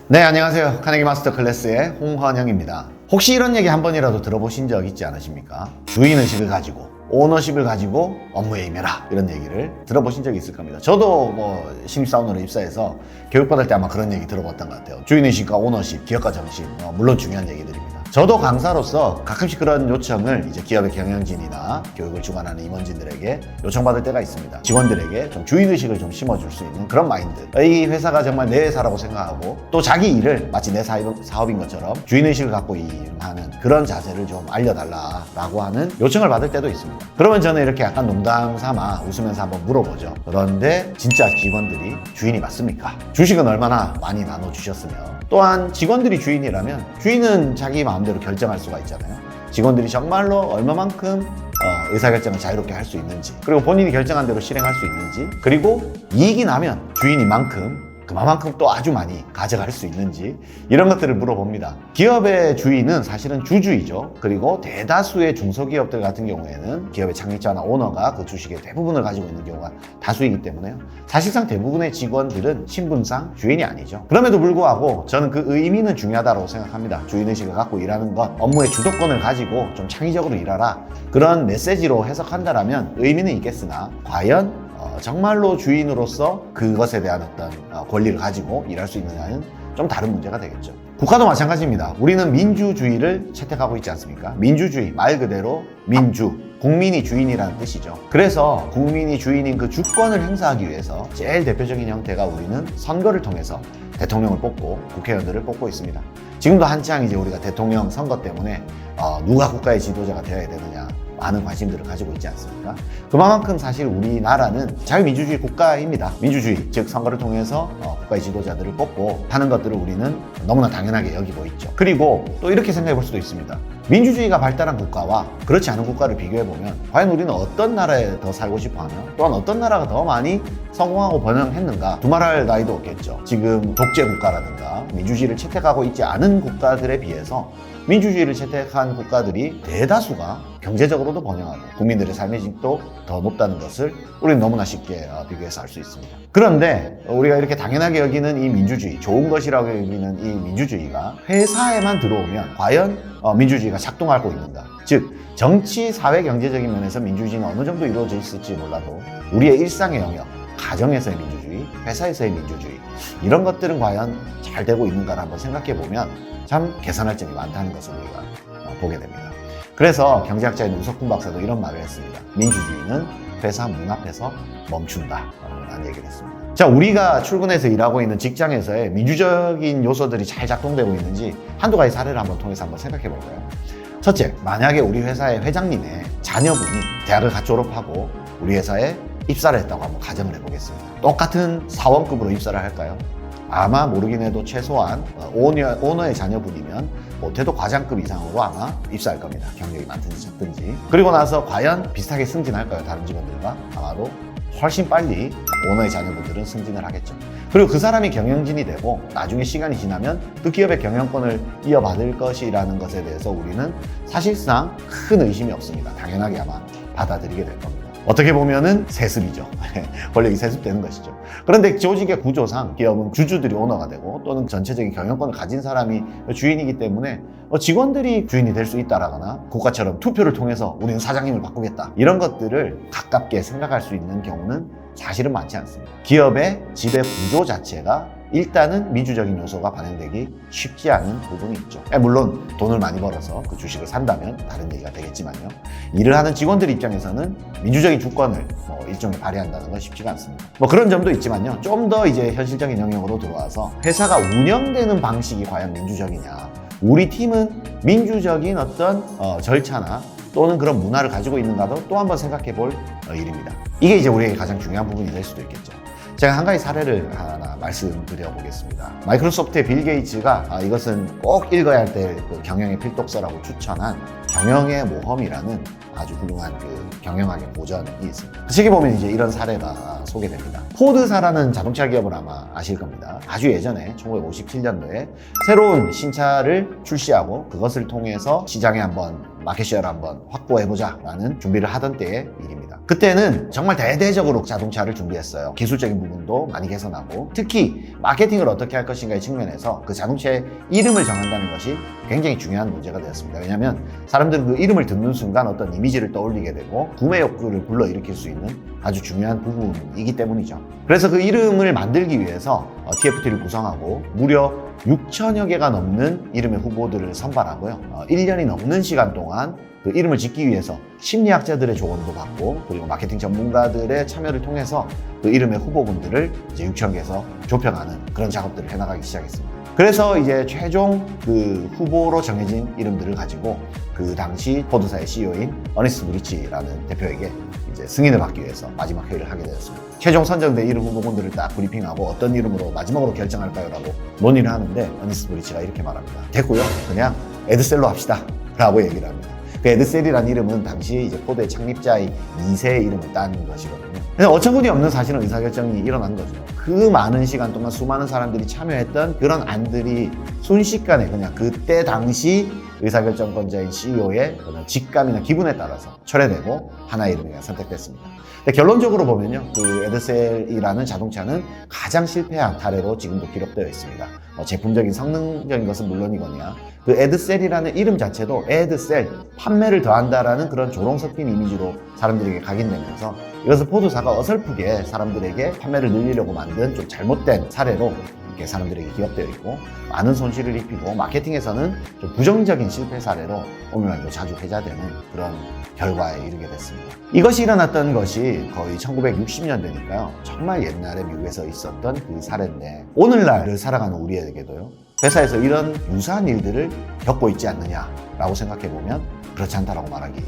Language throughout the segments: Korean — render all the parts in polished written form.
네, 안녕하세요. 카네기 마스터 클래스의 홍헌영입니다. 혹시 이런 얘기 한 번이라도 들어보신 적 있지 않으십니까? 주인의식을 가지고, 오너십을 가지고 업무에 임해라, 이런 얘기를 들어보신 적이 있을 겁니다. 저도 신입사원으로 입사해서 교육받을 때 아마 그런 얘기 들어봤던 것 같아요. 주인의식과 오너십, 기업가 정신, 물론 중요한 얘기들입니다. 저도 강사로서 가끔씩 그런 요청을 이제 기업의 경영진이나 교육을 주관하는 임원진들에게 요청받을 때가 있습니다. 직원들에게 좀 주인의식을 좀 심어줄 수 있는 그런 마인드. 이 회사가 정말 내 회사라고 생각하고 또 자기 일을 마치 내 사업인 것처럼 주인의식을 갖고 일하는 그런 자세를 좀 알려달라라고 하는 요청을 받을 때도 있습니다. 그러면 저는 이렇게 약간 농담 삼아 웃으면서 한번 물어보죠. 그런데 진짜 직원들이 주인이 맞습니까? 주식은 얼마나 많이 나눠주셨으며, 또한 직원들이 주인이라면 주인은 자기 마음대로 결정할 수가 있잖아요. 직원들이 정말로 얼마만큼 의사결정을 자유롭게 할 수 있는지, 그리고 본인이 결정한 대로 실행할 수 있는지, 그리고 이익이 나면 주인이만큼 그만큼 또 아주 많이 가져갈 수 있는지, 이런 것들을 물어봅니다. 기업의 주인은 사실은 주주이죠. 그리고 대다수의 중소기업들 같은 경우에는 기업의 창립자나 오너가 그 주식의 대부분을 가지고 있는 경우가 다수이기 때문에요. 사실상 대부분의 직원들은 신분상 주인이 아니죠. 그럼에도 불구하고 저는 그 의미는 중요하다고 생각합니다. 주인의식을 갖고 일하는 것, 업무의 주도권을 가지고 좀 창의적으로 일하라, 그런 메시지로 해석한다라면 의미는 있겠으나, 과연 정말로 주인으로서 그것에 대한 어떤 권리를 가지고 일할 수 있느냐는 좀 다른 문제가 되겠죠. 국가도 마찬가지입니다. 우리는 민주주의를 채택하고 있지 않습니까? 민주주의, 말 그대로 민주, 국민이 주인이라는 뜻이죠. 그래서 국민이 주인인 그 주권을 행사하기 위해서 제일 대표적인 형태가 우리는 선거를 통해서 대통령을 뽑고 국회의원들을 뽑고 있습니다. 지금도 한창 이제 우리가 대통령 선거 때문에 누가 국가의 지도자가 되어야 되느냐, 많은 관심들을 가지고 있지 않습니까? 그만큼 사실 우리나라는 자유민주주의 국가입니다. 민주주의, 즉 선거를 통해서 국가의 지도자들을 뽑고 하는 것들을 우리는 너무나 당연하게 여기고 있죠. 그리고 또 이렇게 생각해 볼 수도 있습니다. 민주주의가 발달한 국가와 그렇지 않은 국가를 비교해 보면 과연 우리는 어떤 나라에 더 살고 싶어 하며, 또한 어떤 나라가 더 많이 성공하고 번영했는가, 두말할 나위도 없겠죠. 지금 독재 국가라든가 민주주의를 채택하고 있지 않은 국가들에 비해서 민주주의를 채택한 국가들이 대다수가 경제적으로도 번영하고 국민들의 삶의 질도 더 높다는 것을 우리는 너무나 쉽게 비교해서 알 수 있습니다. 그런데 우리가 이렇게 당연하게 여기는 이 민주주의, 좋은 것이라고 여기는 이 민주주의가 회사에만 들어오면 과연 민주주의가 작동하고 있는가? 즉, 정치, 사회, 경제적인 면에서 민주주의는 어느 정도 이루어져 있을지 몰라도 우리의 일상의 영역, 가정에서의 민주주의, 회사에서의 민주주의, 이런 것들은 과연 잘 되고 있는가를 한번 생각해 보면 참 개선할 점이 많다는 것을 우리가 보게 됩니다. 그래서 경제학자인 우석훈 박사도 이런 말을 했습니다. 민주주의는 회사 문 앞에서 멈춘다 라는 얘기를 했습니다. 자, 우리가 출근해서 일하고 있는 직장에서의 민주적인 요소들이 잘 작동되고 있는지 한두 가지 사례를 통해서 한번 생각해 볼까요? 첫째, 만약에 우리 회사의 회장님의 자녀분이 대학을 갓 졸업하고 우리 회사에 입사를 했다고 한번 가정을 해보겠습니다. 똑같은 사원급으로 입사를 할까요? 아마 모르긴 해도 최소한 오너의 자녀분이면 못해도 과장급 이상으로 아마 입사할 겁니다. 경력이 많든지 적든지. 그리고 나서 과연 비슷하게 승진할까요? 다른 직원들과? 아마도 훨씬 빨리 오너의 자녀분들은 승진을 하겠죠. 그리고 그 사람이 경영진이 되고 나중에 시간이 지나면 그 기업의 경영권을 이어받을 것이라는 것에 대해서 우리는 사실상 큰 의심이 없습니다. 당연하게 아마 받아들이게 될 겁니다. 어떻게 보면은 세습이죠. 권력이 세습되는 것이죠. 그런데 조직의 구조상 기업은 주주들이 오너가 되고 또는 전체적인 경영권을 가진 사람이 주인이기 때문에 직원들이 주인이 될 수 있다라거나 국가처럼 투표를 통해서 우리는 사장님을 바꾸겠다, 이런 것들을 가깝게 생각할 수 있는 경우는 사실은 많지 않습니다. 기업의 지배 구조 자체가 일단은 민주적인 요소가 반영되기 쉽지 않은 부분이 있죠. 물론 돈을 많이 벌어서 그 주식을 산다면 다른 얘기가 되겠지만요. 일을 하는 직원들 입장에서는 민주적인 주권을 일종의 발휘한다는 건 쉽지가 않습니다. 그런 점도 있지만요. 좀 더 이제 현실적인 영역으로 들어와서 회사가 운영되는 방식이 과연 민주적이냐, 우리 팀은 민주적인 어떤 절차나 또는 그런 문화를 가지고 있는가도 또 한번 생각해 볼 일입니다. 이게 이제 우리에게 가장 중요한 부분이 될 수도 있겠죠. 제가 한 가지 사례를 하나 말씀드려 보겠습니다. 마이크로소프트의 빌 게이츠가 이것은 꼭 읽어야 할 때 그 경영의 필독서라고 추천한 경영의 모험이라는 아주 훌륭한 그 경영학의 고전이 있습니다. 그 책에 보면 이제 이런 사례가 소개됩니다. 포드사라는 자동차 기업을 아마 아실 겁니다. 아주 예전에 1957년도에 새로운 신차를 출시하고 그것을 통해서 시장에 한번 마켓시어를 한번 확보해보자 라는 준비를 하던 때의 일입니다. 그때는 정말 대대적으로 자동차를 준비했어요. 기술적인 부분도 많이 개선하고, 특히 마케팅을 어떻게 할 것인가의 측면에서 그 자동차의 이름을 정한다는 것이 굉장히 중요한 문제가 되었습니다. 왜냐하면 사람들은 그 이름을 듣는 순간 어떤 이미지를 떠올리게 되고 구매 욕구를 불러일으킬 수 있는 아주 중요한 부분이기 때문이죠. 그래서 그 이름을 만들기 위해서 TFT를 구성하고 무려 6천여 개가 넘는 이름의 후보들을 선발하고요. 1년이 넘는 시간 동안 그 이름을 짓기 위해서 심리학자들의 조언도 받고, 그리고 마케팅 전문가들의 참여를 통해서 그 이름의 후보군들을 이제 6천 개에서 좁혀가는 그런 작업들을 해나가기 시작했습니다. 그래서 이제 최종 그 후보로 정해진 이름들을 가지고 그 당시 포드사의 CEO인 어니스트 브리치라는 대표에게 이제 승인을 받기 위해서 마지막 회의를 하게 되었습니다. 최종 선정된 이름 후보군들을 딱 브리핑하고 어떤 이름으로 마지막으로 결정할까요? 라고 논의를 하는데 어니스트 브리치가 이렇게 말합니다. 됐고요. 그냥 에드셀로 합시다. 라고 얘기를 합니다. 그 에드셀이라는 이름은 당시 이제 포드의 창립자의 2세의 이름을 딴 것이거든요. 그래서 어처구니 없는 사실은 의사결정이 일어난 거죠. 그 많은 시간 동안 수많은 사람들이 참여했던 그런 안들이 순식간에 그냥 그때 당시 의사결정권자인 CEO의 직감이나 기분에 따라서 철회되고 하나의 이름이 선택됐습니다. 근데 결론적으로 보면요, 그 에드셀이라는 자동차는 가장 실패한 사례로 지금도 기록되어 있습니다. 제품적인 성능적인 것은 물론이거니와 그 에드셀이라는 이름 자체도 에드셀, 판매를 더한다라는 그런 조롱 섞인 이미지로 사람들에게 각인되면서 이것을 포드사가 어설프게 사람들에게 판매를 늘리려고 만든 좀 잘못된 사례로 이렇게 사람들에게 기억되어 있고, 많은 손실을 입히고 마케팅에서는 좀 부정적인 실패 사례로 오늘날도 자주 회자되는 그런 결과에 이르게 됐습니다. 이것이 일어났던 것이 거의 1960년대니까요. 정말 옛날에 미국에서 있었던 그 사례인데, 오늘날을 살아가는 우리에게도요, 회사에서 이런 유사한 일들을 겪고 있지 않느냐라고 생각해보면 그렇지 않다라고 말하기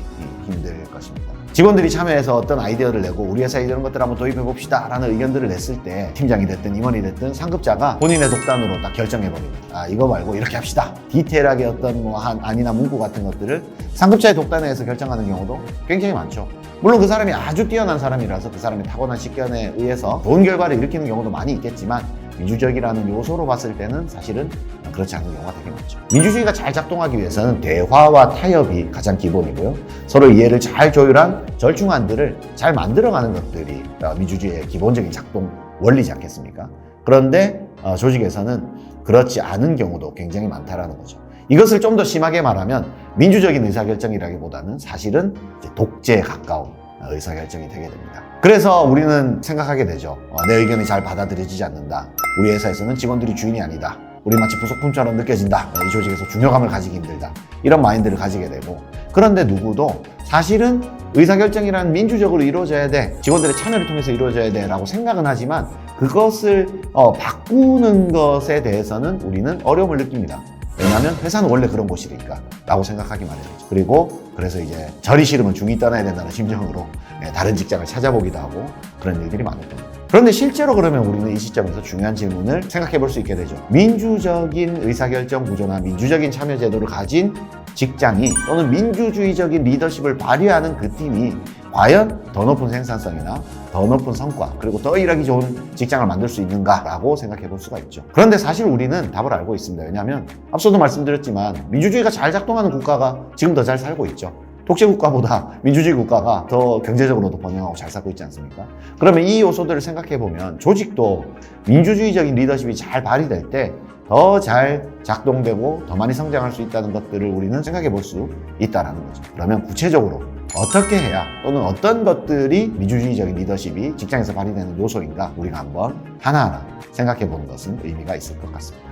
힘들 것입니다. 직원들이 참여해서 어떤 아이디어를 내고 우리 회사에 이런 것들을 한번 도입해봅시다 라는 의견들을 냈을 때 팀장이 됐든 임원이 됐든 상급자가 본인의 독단으로 딱 결정해버립니다. 아, 이거 말고 이렇게 합시다. 디테일하게 어떤 뭐 안이나 문구 같은 것들을 상급자의 독단에 의해서 결정하는 경우도 굉장히 많죠. 물론 그 사람이 아주 뛰어난 사람이라서 그 사람의 타고난 식견에 의해서 좋은 결과를 일으키는 경우도 많이 있겠지만, 민주적이라는 요소로 봤을 때는 사실은 그렇지 않은 경우가 되게 많죠. 민주주의가 잘 작동하기 위해서는 대화와 타협이 가장 기본이고요. 서로 이해를 잘 조율한 절충안들을 잘 만들어가는 것들이 민주주의의 기본적인 작동 원리지 않겠습니까? 그런데 조직에서는 그렇지 않은 경우도 굉장히 많다라는 거죠. 이것을 좀 더 심하게 말하면 민주적인 의사결정이라기보다는 사실은 독재에 가까운 의사결정이 되게 됩니다. 그래서 우리는 생각하게 되죠. 내 의견이 잘 받아들여지지 않는다. 우리 회사에서는 직원들이 주인이 아니다. 우리 마치 부속품처럼 느껴진다. 이 조직에서 중요감을 가지기 힘들다. 이런 마인드를 가지게 되고, 그런데 누구도 사실은 의사결정이란 민주적으로 이루어져야 돼, 직원들의 참여를 통해서 이루어져야 돼 라고 생각은 하지만 그것을 바꾸는 것에 대해서는 우리는 어려움을 느낍니다. 왜냐하면 회사는 원래 그런 곳이니까 라고 생각하기 마련이죠. 그리고 그래서 이제 절이 싫으면 중이 떠나야 된다는 심정으로 다른 직장을 찾아보기도 하고 그런 일들이 많을 겁니다. 그런데 실제로 그러면 우리는 이 시점에서 중요한 질문을 생각해 볼 수 있게 되죠. 민주적인 의사결정 구조나 민주적인 참여 제도를 가진 직장이, 또는 민주주의적인 리더십을 발휘하는 그 팀이 과연 더 높은 생산성이나 더 높은 성과, 그리고 더 일하기 좋은 직장을 만들 수 있는가라고 생각해 볼 수가 있죠. 그런데 사실 우리는 답을 알고 있습니다. 왜냐하면 앞서도 말씀드렸지만 민주주의가 잘 작동하는 국가가 지금 더 잘 살고 있죠. 독재 국가보다 민주주의 국가가 더 경제적으로도 번영하고 잘 살고 있지 않습니까? 그러면 이 요소들을 생각해 보면 조직도 민주주의적인 리더십이 잘 발휘될 때 더 잘 작동되고 더 많이 성장할 수 있다는 것들을 우리는 생각해 볼 수 있다는 거죠. 그러면 구체적으로 어떻게 해야, 또는 어떤 것들이 민주주의적인 리더십이 직장에서 발휘되는 요소인가, 우리가 한번 하나하나 생각해 보는 것은 의미가 있을 것 같습니다.